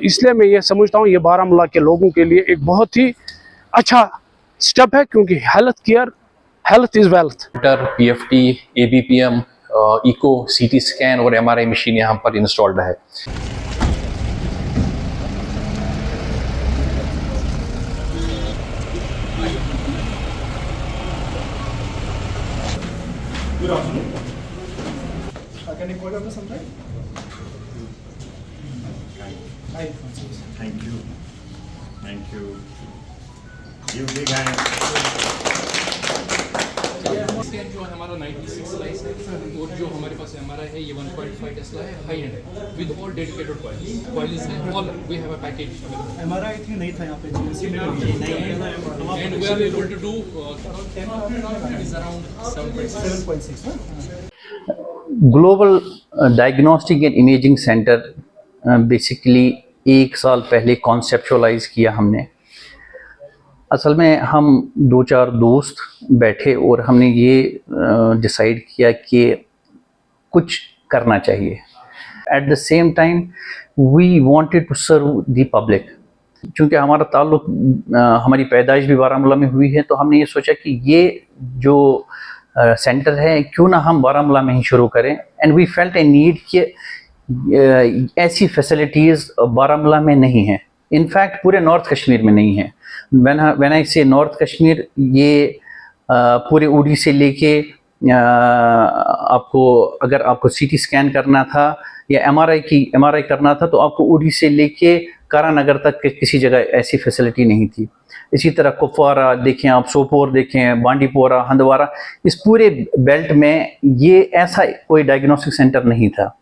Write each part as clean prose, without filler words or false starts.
इसलिए मैं ये समझता हूँ ये बारामूला के लोगों के लिए एक बहुत ही अच्छा स्टेप है, क्योंकि health is wealth. PFT, ABPM, echo, CT scan और MRI मशीन यहाँ पर इंस्टॉल्ड है। Good afternoon. Can you call us sometime? Hi, Francis. Thank you. Thank you. You big hand. Scan जो है हमारा 96 स्लाइस है और जो हमारे पास MRI है ये 1.5 टेस्ला है, हाई एंड है विद ऑल डेडिकेटेड कॉइल्स है, all we have a package MRI थी नहीं था यहाँ पे GNC में and we are able to do is around 7.6 global diagnostic and imaging centre basically 1 साल पहले कॉन्सेप्चुअलाइज किया हमने। असल में हम 2-4 दोस्त बैठे और हमने ये डिसाइड किया कि कुछ करना चाहिए। At the same time we wanted to serve the public. चूँकि हमारा ताल्लुक हमारी पैदाइश भी बारामूला में हुई है, तो हमने ये सोचा कि ये जो सेंटर है क्यों ना हम बारामूला में ही शुरू करें। And we felt a need कि ऐसी फैसिलिटीज़ बारामूला में नहीं हैं, इनफैक्ट पूरे नॉर्थ कश्मीर में नहीं है। व्हेन आई से नॉर्थ कश्मीर, ये पूरे उड़ी से लेके आपको अगर आपको CT स्कैन करना था या MRI करना था तो आपको उड़ी से लेके कारानगर तक किसी जगह ऐसी फैसिलिटी नहीं थी। इसी तरह कुपवारा देखें आप, सोपोर देखें, बांडीपोरा, हंदवारा, इस पूरे बेल्ट में ये ऐसा कोई डायग्नोस्टिक सेंटर नहीं था।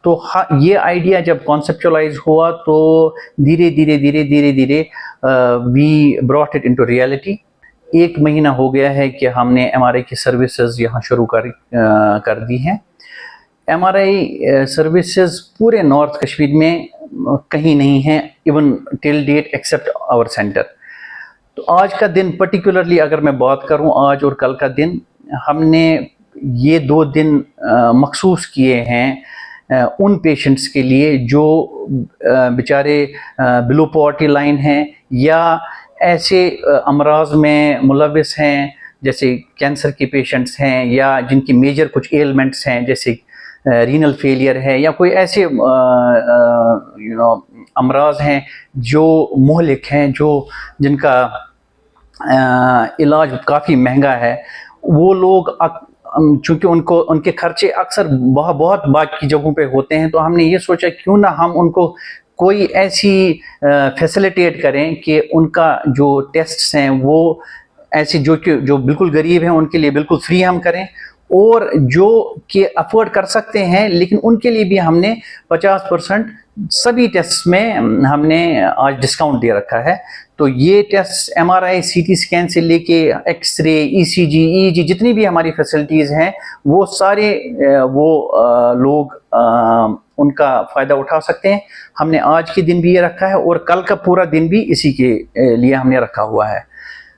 तो हाँ, ये आइडिया जब कॉन्सेप्चुअलाइज हुआ तो धीरे धीरे we brought it into reality. 1 महीना हो गया है कि हमने MRI की सर्विसेज यहाँ शुरू कर दी हैं। MRI सर्विसेज पूरे नॉर्थ कश्मीर में कहीं नहीं है, even till date except our centre. तो आज का दिन पर्टिकुलरली अगर मैं बात करूँ, आज और कल का दिन, हमने ये 2 दिन मखसूस किए हैं उन पेशेंट्स के लिए जो बेचारे बिलो पॉवर्टी लाइन हैं या ऐसे अमराज में मुलविस हैं, जैसे कैंसर के पेशेंट्स हैं या जिनकी मेजर कुछ एलिमेंट्स हैं जैसे रीनल फेलियर है या कोई ऐसे अमराज हैं जो मोहलिक हैं, जो जिनका इलाज काफ़ी महंगा है। वो लोग चूँकि उनके खर्चे अक्सर बहुत बाकी जगहों पे होते हैं, तो हमने ये सोचा क्यों ना हम उनको कोई ऐसी फैसिलिटेट करें कि उनका जो टेस्ट्स हैं वो ऐसे जो बिल्कुल गरीब हैं उनके लिए बिल्कुल फ्री हम करें, और जो कि अफोर्ड कर सकते हैं लेकिन उनके लिए भी हमने 50% सभी टेस्ट में हमने आज डिस्काउंट दे रखा है। तो ये टेस्ट MRI, CT स्कैन से लेके एक्सरे, ECG, EEG, जितनी भी हमारी फैसिलिटीज़ हैं वो सारे लोग उनका फ़ायदा उठा सकते हैं। हमने आज के दिन भी ये रखा है और कल का पूरा दिन भी इसी के लिए हमने रखा हुआ है।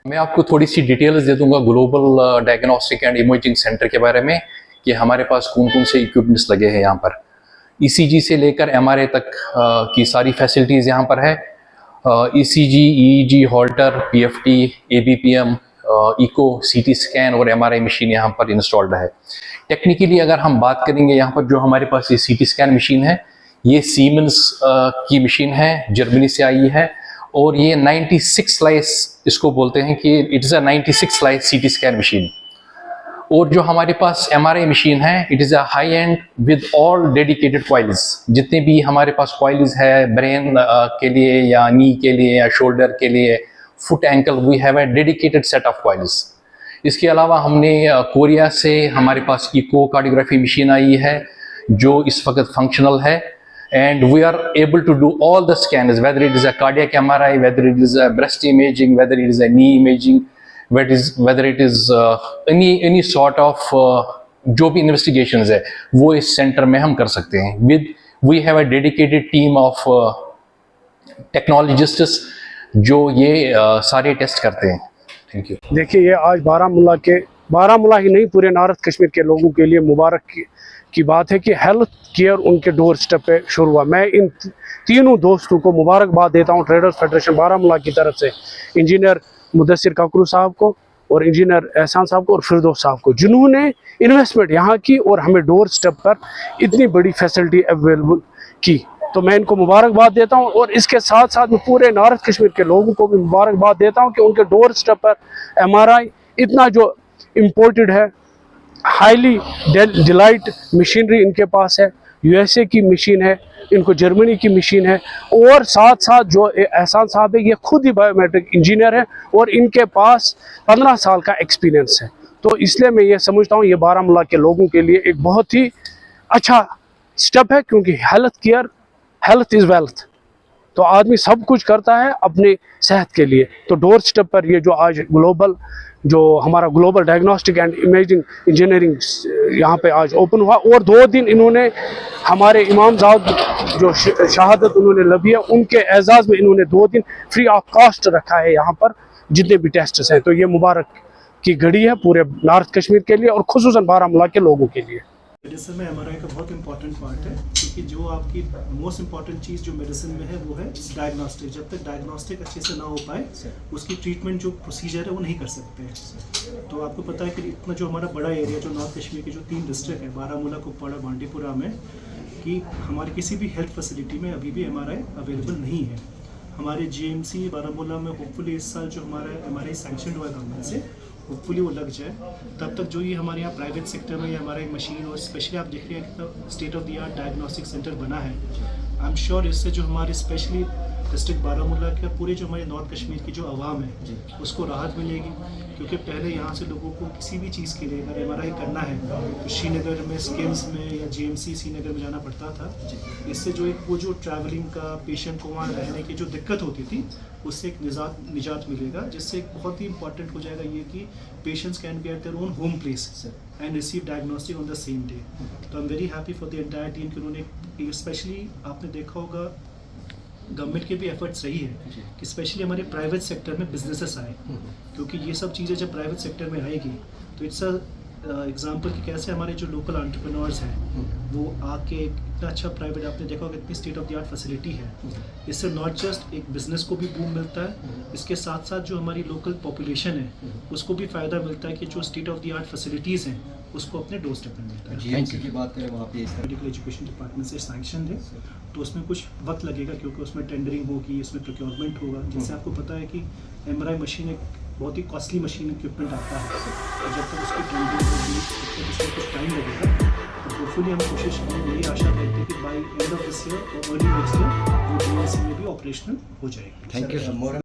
मैं आपको थोड़ी सी डिटेल्स दे दूंगा global diagnostic and imaging centre के बारे में कि हमारे पास कौन कौन से इक्विपमेंट्स लगे हैं यहाँ पर। ECG से लेकर MRI तक की सारी फैसिलिटीज़ यहाँ पर है। ECG, EEG, Holter, PFT, ABPM, echo, CT scan और MRI मशीन यहाँ पर इंस्टॉल्ड है। टेक्निकली अगर हम बात करेंगे, यहाँ पर जो हमारे पास ये CT स्कैन मशीन है, ये सीमेंस की मशीन है, जर्मनी से आई है, और ये 96 स्लाइस इसको बोलते हैं कि it is a 96 slice CT scan machine. और जो हमारे पास MRI मशीन है, it is a high and with all dedicated coils. जितने भी हमारे पास कॉइल्स है ब्रेन के लिए या नी के लिए या शोल्डर के लिए, foot ankle, we have a dedicated set of coils. इसके अलावा हमने कोरिया से हमारे पास इको कार्डियोग्राफी मशीन आई है जो इस वक्त फंक्शनल है, and we are able to do all the scans, whether it is a cardiac MRI, whether it is a breast imaging, whether it is a knee imaging, whether it is any sort of जो भी investigations है वो इस centre में हम कर सकते हैं। we have a dedicated team of technologists जो ये सारे टेस्ट करते हैं। Thank you. देखिए, ये आज बारामूला ही नहीं पूरे नॉर्थ कश्मीर के लोगों के लिए मुबारक की बात है कि हेल्थ केयर उनके डोर स्टेप पे शुरू हुआ। मैं इन तीनों दोस्तों को मुबारकबाद देता हूँ ट्रेडर्स फेडरेशन बारामूला की तरफ से, इंजीनियर मुदस्सिर काकरू साहब को और इंजीनियर एहसान साहब को और फिरदौस साहब को, जिन्होंने इन्वेस्टमेंट यहाँ की और हमें डोर स्टेप पर इतनी बड़ी फैसिलिटी अवेलेबल की। तो मैं इनको मुबारकबाद देता हूँ और इसके साथ साथ मैं पूरे नॉर्थ कश्मीर के लोगों को भी मुबारकबाद देता हूँ कि उनके डोर स्टेप पर MRI इतना जो इम्पोर्टेड है, हाईली डिलाइट मशीनरी इनके पास है, USA की मशीन है, इनको जर्मनी की मशीन है, और साथ साथ जो एहसान साहब है ये खुद ही बायोमेट्रिक इंजीनियर है और इनके पास 15 साल का एक्सपीरियंस है। तो इसलिए मैं ये समझता हूँ ये बारामूला के लोगों के लिए एक बहुत ही अच्छा स्टेप है, क्योंकि हेल्थ इज़ वेल्थ। तो आदमी सब कुछ करता है अपनी सेहत के लिए। तो डोर स्टेप पर ये जो आज हमारा global diagnostic and imaging engineering यहाँ पे आज ओपन हुआ, और 2 दिन इन्होंने हमारे इमाम साहब जो शहादत उन्होंने लभी है उनके एजाज़ में इन्होंने 2 दिन फ्री ऑफ कॉस्ट रखा है यहाँ पर जितने भी टेस्ट्स हैं। तो ये मुबारक की घड़ी है पूरे नॉर्थ कश्मीर के लिए और खुसूसन बारामूला के लोगों के लिए। मेडिसिन में MRI का बहुत इंपॉर्टेंट पार्ट है, क्योंकि जो आपकी मोस्ट इंपॉर्टेंट चीज़ जो मेडिसिन में है वो है डायग्नोस्टिक। जब तक डायग्नोस्टिक अच्छे से ना हो पाए उसकी ट्रीटमेंट जो प्रोसीजर है वो नहीं कर सकते हैं। तो आपको पता है कि इतना जो हमारा बड़ा एरिया जो नॉर्थ कश्मीर के जो 3 डिस्ट्रिक्ट है बारामूला, कुपवाड़ा, बांडीपुरा में, कि हमारी किसी भी हेल्थ फैसिलिटी में अभी भी MRI अवेलेबल नहीं है। हमारे GMC बारामूला में होपफुली इस साल जो हमारा MRI सैंक्शन हुआ है गवर्नमेंट से, होपफुली वो लग जाए। तब तक जो ये हमारे यहाँ प्राइवेट सेक्टर में ये हमारा एक मशीन, और स्पेशली आप देख रहे हैं कितना state of the art diagnostic centre बना है। आई एम श्योर इससे जो हमारे स्पेशली डिस्ट्रिक्ट बारामूला के पूरे जो हमारे नॉर्थ कश्मीर की जो आवाम है उसको राहत मिलेगी, क्योंकि पहले यहाँ से लोगों को किसी भी चीज़ के लिए अगर MRI करना है तो श्रीनगर में स्किम्स में या GMC श्रीनगर में जाना पड़ता था। इससे जो एक वो जो ट्रैवलिंग का, पेशेंट को वहाँ रहने की जो दिक्कत होती थी उससे एक निजात मिलेगा, जिससे एक बहुत ही इंपॉर्टेंट हो जाएगा ये कि patients can be at their own home place and receive diagnostic on the same day. तो I am very happy for the entire team कि उन्होंने स्पेशली आपने देखा होगा गवर्नमेंट के भी एफर्ट्स रही है कि स्पेशली हमारे प्राइवेट सेक्टर में बिजनेसेस आए, क्योंकि ये सब चीज़ें जब प्राइवेट सेक्टर में आएगी तो इट्स एग्जांपल कि कैसे हमारे जो लोकल एंटरप्रेन्योर्स हैं वो आके इतना अच्छा प्राइवेट, आपने देखा होगा इतनी state of the art facility है, इससे नॉट जस्ट एक बिज़नेस को भी बूम मिलता है, इसके साथ साथ जो हमारी लोकल पॉपुलेशन है उसको भी फ़ायदा मिलता है कि जो state of the art facilities हैं उसको अपने डोर स्टेप पर मिलता है। GMC की बात करें वहाँ पे मेडिकल एजुकेशन डिपार्टमेंट से सैंक्शन है, तो उसमें कुछ वक्त लगेगा क्योंकि उसमें टेंडरिंग होगी, इसमें प्रोक्योरमेंट होगा। जैसे आपको पता है कि MRI मशीन एक बहुत ही कॉस्टली मशीन इक्विपमेंट आता है, तो जब तक उसकी टेंडरिंग होगी तब तक इसमें कुछ टाइम लगेगा। तो होपफुली हम कोशिश यही आशा करते हैं कि by end of this year और अर्ली नेक्स्ट ईयर वो GMC में भी ऑपरेशनल हो जाएगी। Thank you.